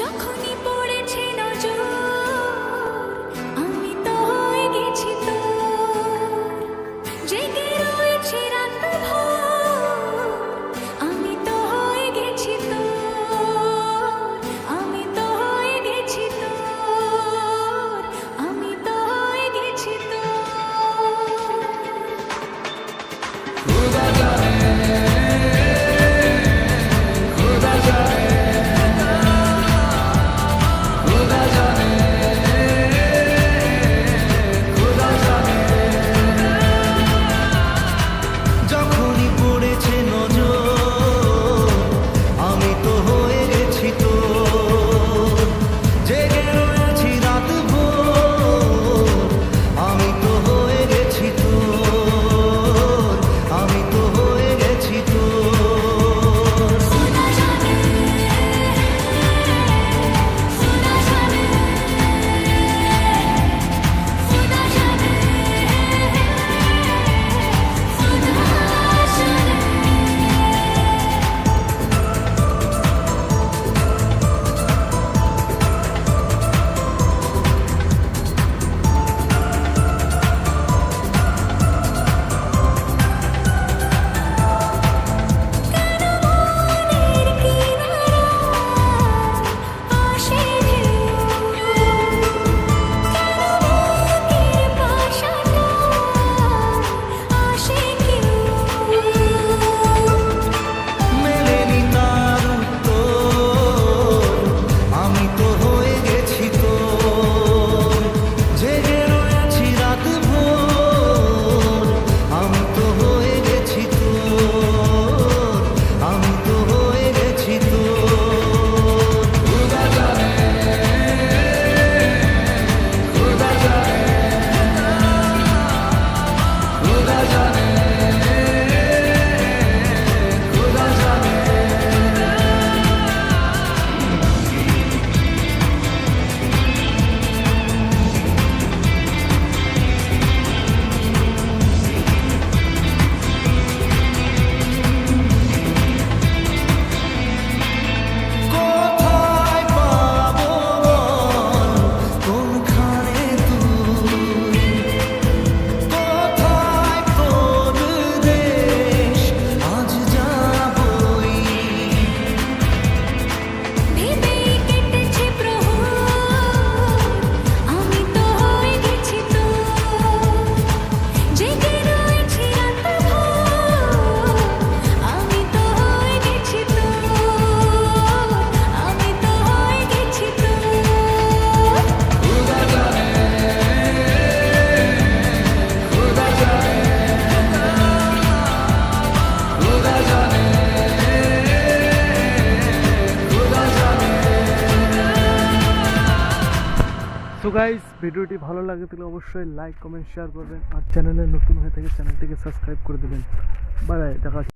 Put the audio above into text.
যখনই পড়েছে নজর আমি তো হয়ে গেছি তোর, জেগে রয়েছি রাত ভোর আমি তো হয়ে গেছি তোর, আমি তো হয়ে গেছি তোর, আমি তো হয়ে গেছি তোর। खुदा जाने खुदा जाने खुदा जाने खुदा जाने যখনই পড়েছে নজর আমি তো হয়ে গেছি তোর, জেগে রয়েছি রাত ভোর আমি তো হয়ে গেছি তোর, আমি তো হয়ে গেছি তোর। खुदा जाने खुदा जाने खुदा जाने মেলেনি তার উত্তর আমি তো হয়ে গেছি তোর, জেগে রয়েছি রাত ভোর আমি তো হয়ে গেছি তোর, আমি তো হয়ে গেছি তোর। খুদা জানে খুদা জানে খুদা জানে खुदा जाने কোথায় পাবো বল কোনখানে তুই, কোথায় তোর দেশ আজ যাবই। ভেবেই কেটেছে প্রহর আমি তো হয়ে গেছি তোর, জেগে রয়েছি রাত ভোর আমি তো হয়ে গেছি তোর, আমি তো হয়ে গেছি তোর। खुदा जाने खुदा जाने खुदा जाने खुदा जाने। সো গাইস, ভিডিওটি ভালো লাগে তাহলে অবশ্যই লাইক কমেন্ট শেয়ার করবেন, আর চ্যানেলে নতুন হয়ে থাকে চ্যানেলটিকে সাবস্ক্রাইব করে দেবেন। বাই বাই, দেখা হচ্ছে।